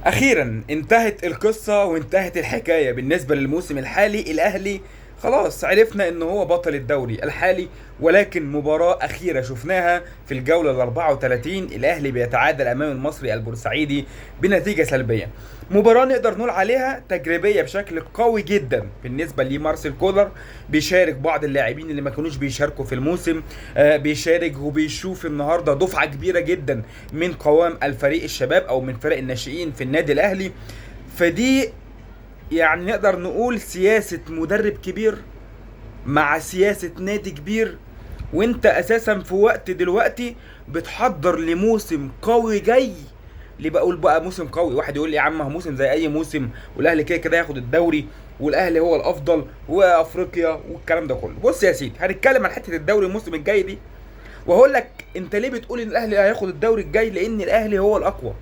اخيرا انتهت القصة وانتهت الحكاية بالنسبة للموسم الحالي. الاهلي خلاص عرفنا ان هو بطل الدوري الحالي، ولكن مباراة اخيرة شفناها في الجولة ال 34 الاهلي بيتعادل امام المصري البورسعيدي بنتيجة سلبية. مباراة نقدر نقول عليها تجريبية بشكل قوي جدا بالنسبة لمارسيل كولر. بيشارك بعض اللاعبين اللي ما كانوش بيشاركوا في الموسم، بيشارك وبيشوف النهارده دفعة كبيرة جدا من قوام الفريق الشباب او من فرق الناشئين في النادي الاهلي. فدي يعني نقدر نقول سياسة مدرب كبير مع سياسة نادي كبير، وانت اساسا في وقت دلوقتي بتحضر لموسم قوي جاي. ليه بقول بقى موسم قوي؟ واحد يقول لي يا عم هو موسم زي اي موسم، والاهلي كده كده ياخد الدوري، والاهلي هو الافضل وافريقيا والكلام ده كله. بص يا سيدي، هنتكلم عن حته الدوري الموسم الجاي دي، وهقول لك انت ليه بتقول ان الاهلي هياخد الدوري الجاي. لان الاهلي هو الاقوى.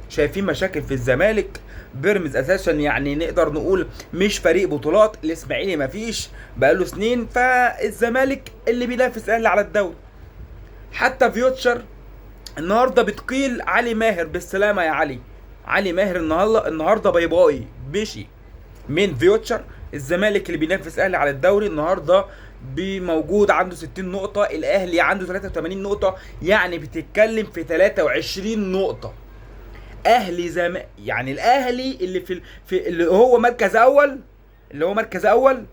شايفين مشاكل في الزمالك، بيراميدز اساسا يعني نقدر نقول مش فريق بطولات، الاسماعيلي مفيش بقاله سنين، فالزمالك اللي بينافس الاهلي على الدوري. حتى فيوتشر النهارده بتقيل علي ماهر بالسلامه يا علي. علي ماهر النهارده باي باي مشي من فيوتشر. الزمالك اللي بينافس الاهلي على الدوري النهارده بموجود عنده 60 نقطة، الأهلي عنده 83 نقطة، يعني بتتكلم في 23 نقطة. يعني الاهلي اللي في اللي هو مركز اول،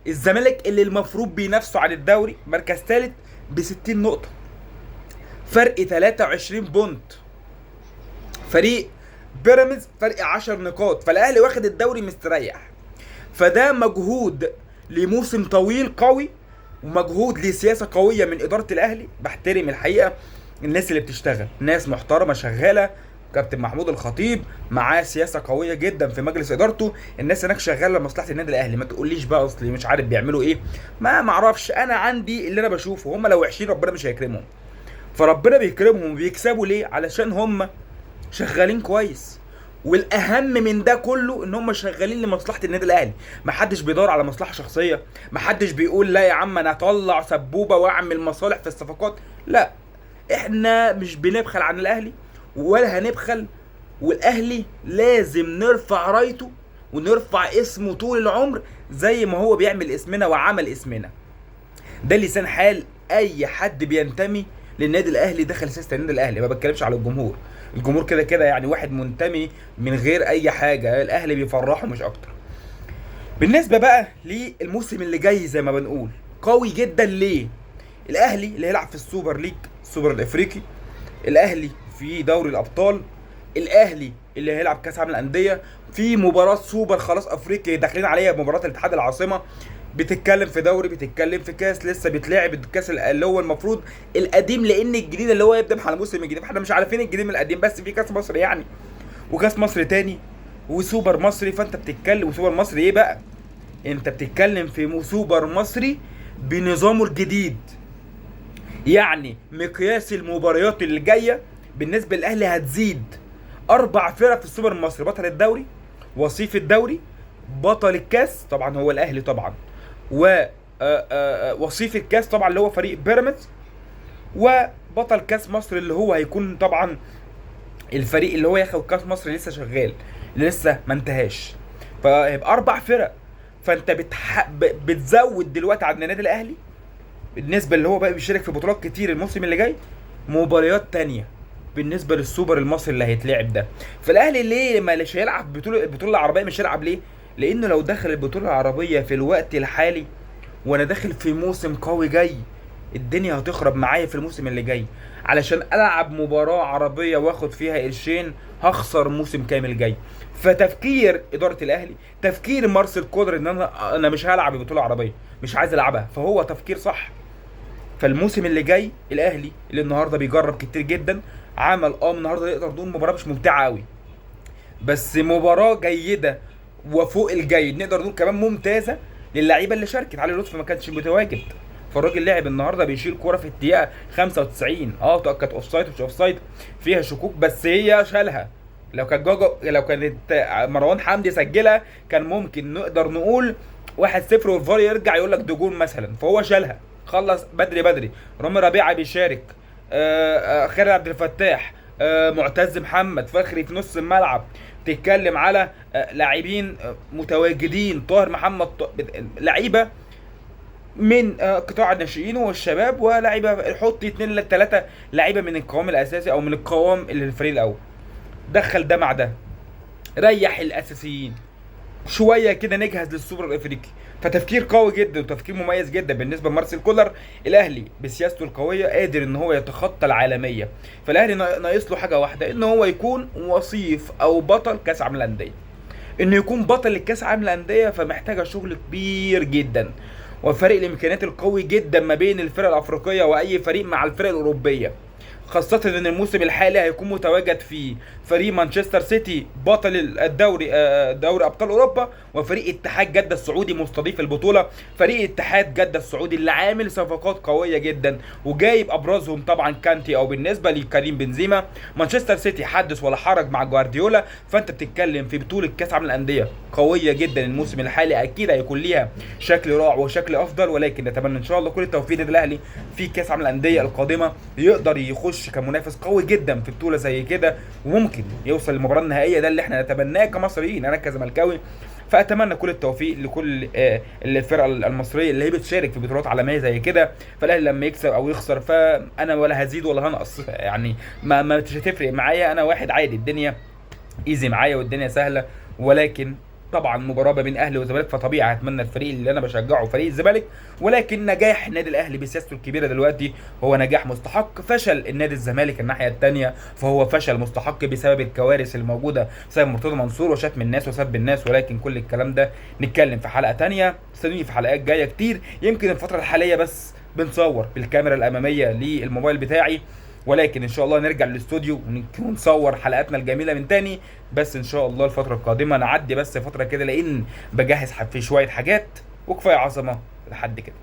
الزمالك اللي المفروض بينافسوا على الدوري مركز ثالث ب 60 نقطة، فرق 23 بونت. فريق بيراميدز فرق 10 نقاط، فالاهلي واخد الدوري مستريح. فده مجهود لموسم طويل قوي، ومجهود لسياسة قوية من إدارة الأهلي. بحترم الحقيقة الناس اللي بتشتغل، ناس محترمة شغالة. كابتن محمود الخطيب معاه سياسة قوية جدا في مجلس إدارته، الناس هناك شغالة لمصلحة النادي الأهلي. ما تقوليش بقى أصلي مش عارف بيعملوا إيه، ما معرفش. أنا عندي اللي أنا بشوفه، هم لو وحشين ربنا مش هيكرمهم، فربنا بيكرمهم وبيكسبوا ليه؟ علشان هم شغالين كويس. والاهم من ده كله ان هم شغالين لمصلحه النادي الاهلي. محدش بيدور على مصلحه شخصيه، محدش بيقول لا يا عم انا اطلع سبوبه واعمل مصالح في الصفقات، لا. احنا مش بنبخل عن الاهلي ولا هنبخل، والاهلي لازم نرفع رايته ونرفع اسمه طول العمر زي ما هو بيعمل اسمنا وعمل اسمنا. ده لسان حال اي حد بينتمي للنادي الاهلي داخل سياسه النادي الاهلي. ما بتكلمش على الجمهور، الجمهور كده كده يعني واحد منتمي من غير اي حاجه، الاهلي بيفرحه مش اكتر. بالنسبه بقى للموسم اللي جاي زي ما بنقول قوي جدا. ليه؟ الاهلي اللي هيلعب في السوبر ليج، السوبر الافريقي، الاهلي في دوري الابطال، الاهلي اللي هيلعب كاس عالم الانديه، في مباراه سوبر خلاص افريقيا داخلين عليها بمباراه الاتحاد العاصمه. بتتكلم في دوري، بتتكلم في كاس لسه بيتلعب، الكاس اللي هو المفروض القديم، لان الجديد اللي هو يبدا على الموسم الجديد احنا مش عارفين الجديد من القديم، بس في كاس مصر يعني، وكاس مصر تاني، وسوبر مصري. فانت بتتكلم وسوبر مصري ايه بقى؟ انت بتتكلم في سوبر مصري بنظامه الجديد. يعني مقياس المباريات اللي جايه بالنسبه للاهلي هتزيد. 4 فرق في السوبر المصري: بطل الدوري، وصيف الدوري، بطل الكاس طبعا هو الاهلي طبعا، و وصيف الكاس طبعا اللي هو فريق بيراميدز، وبطل كاس مصر اللي هو هيكون طبعا الفريق اللي هو ياخد كاس مصر لسه شغال، لسه ما انتهاش. فيبقى 4 فرق. فانت بتزود دلوقتي على النادي الاهلي بالنسبه اللي هو بقى بيشارك في بطولات كتير الموسم اللي جاي مباريات تانية بالنسبه للسوبر المصري اللي هيتلعب ده. فالاهلي ليه ما مش هيلعب البطوله العربيه؟ مش هيلعب ليه؟ لانه لو دخل البطوله العربيه في الوقت الحالي وانا داخل في موسم قوي جاي، الدنيا هتخرب معايا في الموسم اللي جاي. علشان العب مباراه عربيه واخد فيها قرشين هخسر موسم كامل جاي. فتفكير اداره الاهلي، تفكير مارسيل كولر ان انا مش هلعب البطوله العربيه، مش عايز العبها، فهو تفكير صح. فالموسم اللي جاي الاهلي اللي النهارده بيجرب كتير جدا، عمل النهارده نقدر نقول مباراه مش ممتعه قوي، بس مباراه جيده وفوق الجيد، نقدر نقول كمان ممتازه للعيبه اللي شاركت. علي لطفي ما كانش متواجد، فالراجل لعب النهارده بيشيل كوره في الدقيقه 95. كانت اوف سايد مش اوف سايد، فيها شكوك بس هي شالها. لو كانت مروان حمدي سجلها كان ممكن نقدر نقول 1-0 والفار يرجع يقول لك ده جول مثلا، فهو شالها خلص بدري بدري. رامي ربيعه بيشارك، خالد عبد الفتاح، معتز محمد فخري في نص الملعب. تتكلم على لاعبين متواجدين، طاهر محمد لعيبه من قطاع الناشئين والشباب، ولاعيبه حط 2 ل 3 لعيبه من القوام الاساسي او من القوام اللي الفريق الاول. دخل ده مع ده، ريح الاساسيين شويه كده، نجهز للسوبر الافريقي. فتفكير قوي جدا وتفكير مميز جدا بالنسبه لمارسيل كولر. الاهلي بسياسته القويه قادر ان هو يتخطى العالميه. فالاهلي ناقص له حاجه واحده، ان هو يكون وصيف او بطل كاس عالم الانديه. انه يكون بطل الكاس عالم الانديه فمحتاجه شغل كبير جدا، وفرق الامكانيات القوي جدا ما بين الفرق الافريقيه واي فريق مع الفرق الاوروبيه. خاصة ان الموسم الحالي هيكون متواجد فيه فريق مانشستر سيتي بطل الدوري دوري ابطال اوروبا، وفريق اتحاد جدة السعودي مستضيف البطولة. فريق اتحاد جدة السعودي اللي عامل صفقات قوية جدا وجايب ابرزهم طبعا كانتي او بالنسبة لكريم بنزيما. مانشستر سيتي حدث ولا حرج مع جوارديولا. فانت بتتكلم في بطولة كاس عالم الاندية قوية جدا. الموسم الحالي اكيد هيكون ليها شكل رائع وشكل افضل، ولكن نتمنى ان شاء الله كل التوفيق للنادي الاهلي في كاس عالم الاندية القادمة، يقدر يخش كمنافس قوي جدا في بطوله زي كده، وممكن يوصل للمباراه النهائيه. ده اللي احنا نتمناه كمصريين، انا كزملكاوي. فاتمنى كل التوفيق لكل الفرق المصريه اللي هي بتشارك في بطولات عالميه زي كده. فالاهلي لما يكسب او يخسر فانا ولا هزيد ولا هنقص، يعني ما مش هتفرق معايا. انا واحد عادي، الدنيا ايزي معايا والدنيا سهله. ولكن طبعا مباراه بين اهلي وزمالك، فطبيعي هتمنى الفريق اللي انا بشجعه فريق الزمالك. ولكن نجاح النادي الاهلي بسياسته الكبيره دلوقتي هو نجاح مستحق. فشل النادي الزمالك الناحيه الثانيه فهو فشل مستحق بسبب الكوارث الموجوده، بسبب مرتضى منصور وشتم الناس وسب الناس. ولكن كل الكلام ده نتكلم في حلقه ثانيه، استنوني في حلقات جايه كتير. يمكن الفتره الحاليه بس بنصور بالكاميرا الاماميه للموبايل بتاعي، ولكن ان شاء الله نرجع للاستوديو ونصور حلقاتنا الجميله من تاني. بس ان شاء الله الفتره القادمه نعدي بس فتره كده، لان بجهز في شويه حاجات، وكفايه عظمه لحد كده.